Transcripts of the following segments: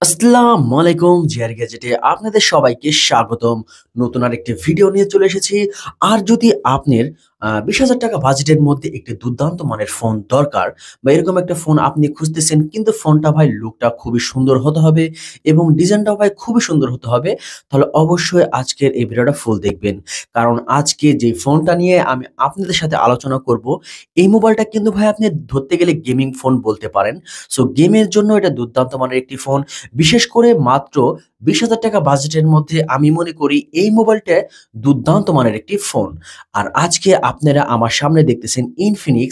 আসসালামু আলাইকুম জিআর গ্যাজেটে আপনাদের সবাইকে স্বাগতম। নতুন আরেকটি ভিডিও নিয়ে চলে এসেছি। আর যদি আপনার 20,000 টাকা বাজেটের মধ্যে একটি দুর্দান্ত মানের ফোন দরকার বা এরকম একটা ফোন আপনি খুঁজতেছেন, কিন্তু ফোনটা ভাই লুকটা খুবই সুন্দর হতে হবে এবং ডিজাইনটাও ভাই খুবই সুন্দর হতে হবে, তাহলে অবশ্যই আজকের এই ভিডিওটা ফুল দেখবেন। কারণ আজকে যে ফোনটা নিয়ে আমি আপনাদের সাথে আলোচনা করব, এই মোবাইলটা কিন্তু ভাই আপনি ধরতে গেলে গেমিং ফোন বলতে পারেন। সো গেমের জন্য এটা দুর্দান্ত মানের একটি ফোন। বিশেষ করে মাত্র 20,000 টাকা বাজেটের মধ্যে আমি মনে করি এই মোবাইলটা দুর্দান্ত মানের একটি ফোন। আর আজকে আপনারা আমার সামনে দেখতেছেন Infinix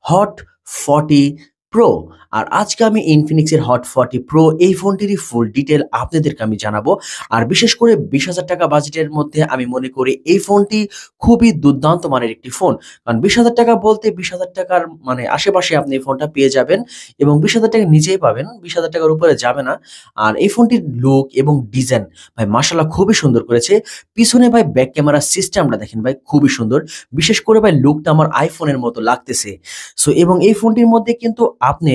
Hot 40 Pro। আর আজকে আমি Infinix এর Hot 40 Pro এই ফোনটিরই ফুল ডিটেইল আপনাদেরকে আমি জানাবো। আর বিশেষ করে 20,000 টাকা বাজেটের মধ্যে আমি মনে করি এই ফোনটি খুবই দুর্দান্ত মানের একটি ফোন। কারণ 20,000 টাকা বলতে 20,000 টাকার মানে আশেপাশে আপনি এই ফোনটা পেয়ে যাবেন এবং 20,000 টাকা নিচেই পাবেন, 20,000 টাকার উপরে যাবে না। আর এই ফোনটির লুক এবং ডিজাইন ভাই মাশাআল্লাহ খুবই সুন্দর করেছে। পিছনে ভাই ব্যাক ক্যামেরা সিস্টেমটা দেখেন ভাই খুবই সুন্দর। বিশেষ করে ভাই লুকটা আমার আইফোনের মতো লাগতেছে। সো এবং এই ফোনটির মধ্যে কিন্তু আপনি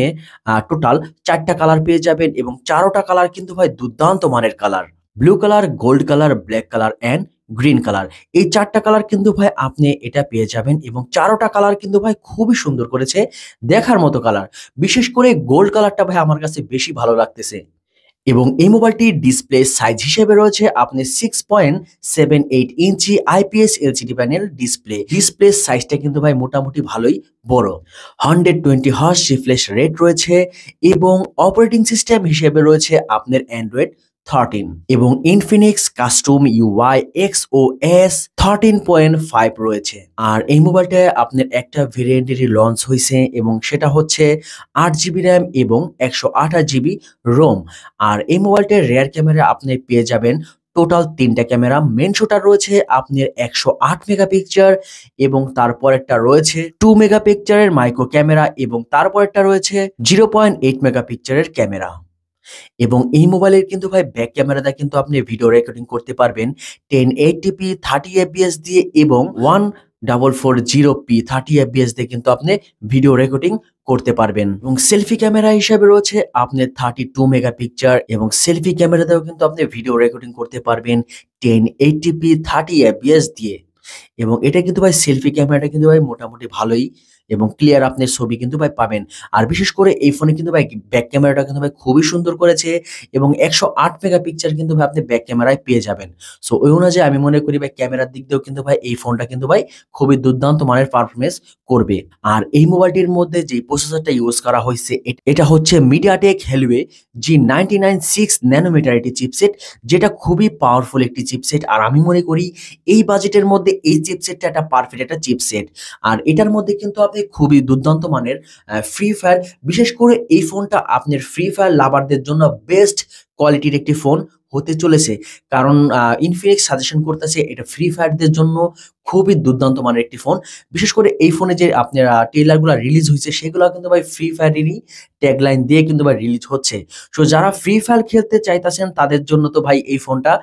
টোটাল ৪ টা কালার পেয়ে যাবেন এবং ৪ টা কালার কিন্তু ভাই দুর্দান্ত মানের colour. Blue colour, gold colour, black colour and green colour. এই ৪ টা কালার কিন্তু ভাই আপনি এটা পেয়ে যাবেন এবং ৪ টা কালার কিন্তু ভাই খুবই সুন্দর করেছে। দেখার মতো কালার। বিশেষ করে গোল্ড কালারটা ভাই আমার কাছে বেশি ভালো লাগতেছে। এবং এই মোবাইলটির ডিসপ্লে সাইজ হিসেবে রয়েছে আপনি 6.78 inch IPS LCD panel display. Display সাইজটা কিন্তু ভাই মোটামুটি ভালোই বড়। 120 হার্জ রিফ্রেশ রেট রয়েছে এবং অপারেটিং সিস্টেম হিসেবে রয়েছে আপনার অ্যান্ড্রয়েড 13 এবং Infinix কাস্টম ইউআই XOS 13.5 রয়েছে। আর এই মোবাইলটায় আপনার একটা ভেরিয়েন্টেরই লঞ্চ হয়েছে এবং সেটা হচ্ছে 8 জিবি র্যাম এবং 128 জিবি রোম। আর এই মোবাইলটার রিয়ার ক্যামেরা আপনি পেয়ে যাবেন টোটাল 3টা ক্যামেরা। মেন শুটার রয়েছে আপনার 108 মেগাপিক্সেল এবং তারপর একটা রয়েছে 2 মেগাপিক্সেলের মাইক্রো ক্যামেরা এবং তারপর একটা রয়েছে 0.8 মেগাপিক্সেলের ক্যামেরা। এবং এই মোবাইলের কিন্তু ভাই ব্যাক ক্যামেরাটা কিন্তু আপনি ভিডিও রেকর্ডিং করতে পারবেন 1080p 30 fps দিয়ে এবং 1440p 30 fps দিয়ে কিন্তু আপনি ভিডিও রেকর্ডিং করতে পারবেন। এবং সেলফি ক্যামেরা হিসাবে রয়েছে আপনার 32 মেগাপিক্সেল এবং সেলফি ক্যামেরাতেও কিন্তু আপনি ভিডিও রেকর্ডিং করতে পারবেন 1080p 30 fps দিয়ে। এবং এটা কিন্তু ভাই সেলফি ক্যামেরাটা কিন্তু ভাই মোটামুটি ভালোই এবং ক্লিয়ার আপনি ছবি কিন্তু ভাই পাবেন। আর বিশেষ করে এই ফোনে কিন্তু ভাই ব্যাক ক্যামেরাটা কিন্তু ভাই খুবই সুন্দর করেছে এবং 108 মেগাপিক্সেল কিন্তু ভাই আপনি ব্যাক ক্যামেরায় পেয়ে যাবেন। সো ওই অনুযায়ী আমি মনে করি ভাই ক্যামেরার দিক দিয়েও কিন্তু ভাই এই ফোনটা কিন্তু ভাই খুবই দুর্দান্ত মানের পারফরমেন্স করবে। আর এই মোবাইলটির মধ্যে যে প্রসেসরটা ইউজ করা হয়েছে এটা হচ্ছে মিডিয়াটেক হেলিওয়ে G99 6 ন্যানোমিটার একটি চিপসেট, যেটা খুবই পাওয়ারফুল একটি চিপসেট। আর আমি মনে করি এই বাজেটের মধ্যে এই চিপসেটটা একটা পারফেক্ট একটা চিপসেট। আর এটার মধ্যে কিন্তু আপনি খুবই দুর্দান্ত মানের ফ্রি ফায়ার, বিশেষ করে এই ফোনটা আপনার ফ্রি ফায়ার লাভারদের জন্য বেস্ট কোয়ালিটির একটি ফোন হতে চলেছে। কারণ ইনফিনিক্স সাজেশন করতেছে এটা ফ্রি ফায়ারদের জন্য খুবই দুর্দান্ত মানের একটি ফোন। বিশেষ করে এই ফোনে যে আপনার ট্রেলারগুলো রিলিজ হয়েছে সেগুলো কিন্তু ভাই ফ্রি ফায়ারেরই ট্যাগলাইন দিয়ে কিন্তু ভাই রিলিজ হচ্ছে। সো যারা ফ্রি ফায়ার খেলতে চাইতেছেন তাদের জন্য তো ভাই এই ফোনটা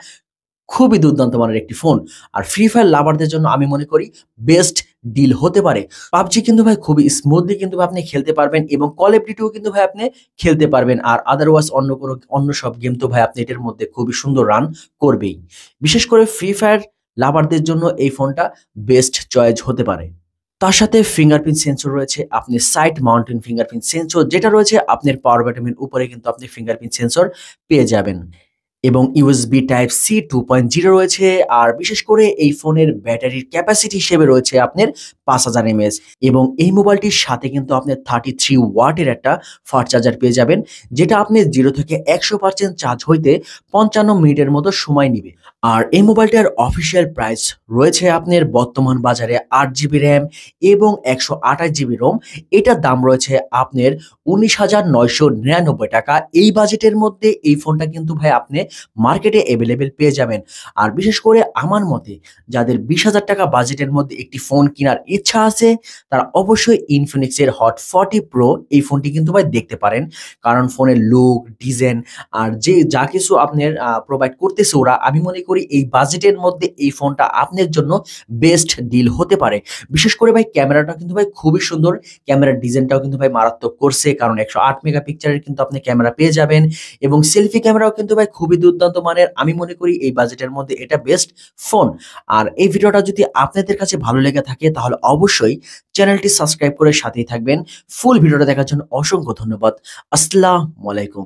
খুবই দুর্দান্ত মানের একটি ফোন। আর ফ্রি ফায়ার লাভারদের জন্য আমি মনে করি বেস্ট ডিল হতে পারে। পাবজি কিন্তু ভাই খুবই স্মুথলি কিন্তু ভাই আপনি খেলতে পারবেন এবং কল অফ ডিউটিও কিন্তু ভাই আপনি খেলতে পারবেন। আর আদারওয়াইজ অন্য সব গেম তো ভাই আপনি এটার মধ্যে খুবই সুন্দর রান করবেই। বিশেষ করে ফ্রি ফায়ার লাভারদের জন্য এই ফোনটা বেস্ট চয়েস হতে পারে। তার সাথে ফিঙ্গারপ্রিন্ট সেন্সর রয়েছে, আপনি সাইড মাউন্টেন ফিঙ্গারপ্রিন্ট সেন্সর যেটা রয়েছে আপনার পাওয়ার বাটনের উপরে কিন্তু আপনি ফিঙ্গারপ্রিন্ট সেন্সর পেয়ে যাবেন। এবং ইউএসবি টাইপ সি 2.0 রয়েছে। আর বিশেষ করে এই ফোনের ব্যাটারির ক্যাপাসিটি হিসেবে রয়েছে আপনার 5000 এমএএইচ এবং এই মোবাইলটির সাথে কিন্তু আপনি 33 ওয়াটের একটা ফাস্ট চার্জার পেয়ে যাবেন, যেটা আপনি 0 থেকে 100% চার্জ হইতে 55 মিনিটের মতো সময় নিবে। আর এই মোবাইলটার অফিসিয়াল প্রাইস রয়েছে আপনার বর্তমান বাজারে 8 জিবি র্যাম এবং 128 জিবি রোম। এটার দাম রয়েছে আপনার 19,999 টাকা। এই বাজেটের মধ্যে এই ফোনটা কিন্তু ভাই আপনি মার্কেটে এভেলেবেল পেয়ে যাবেন। আর বিশেষ করে আমার মতে যাদের 20,000 টাকা বাজেটের মধ্যে একটি ফোন কেনার ইচ্ছা আছে তারা অবশ্যই ইনফিনিক্সের হট 40 প্রো এই ফোনটি কিন্তু ভাই দেখতে পারেন। কারণ ফোনের লুক, ডিজাইন আর যা কিছু আপনার প্রোভাইড করতেছে ওরা, আমি মনে করি এই বাজেটের মধ্যে এই ফোনটা আপনার জন্য বেস্ট ডিল হতে পারে। বিশেষ করে ভাই ক্যামেরাটা কিন্তু ভাই খুবই সুন্দর। ক্যামেরার ডিজাইনটাও কিন্তু ভাই মারাত্মক করছে। কারণ ১০৮ মেগাপিক্সেলের কিন্তু আপনি ক্যামেরা পেয়ে যাবেন এবং সেলফি ক্যামেরাও কিন্তু ভাই খুবই দুর্দান্ত মানের। আমি মনে করি এই বাজেটের মধ্যে এটা বেস্ট ফোন। আর এই ভিডিওটা যদি আপনাদের কাছে ভালো লেগে থাকে তাহলে অবশ্যই চ্যানেলটি সাবস্ক্রাইব করে সাথেই থাকবেন। ফুল ভিডিওটা দেখার জন্য অসংখ্য ধন্যবাদ। আসসালামু আলাইকুম।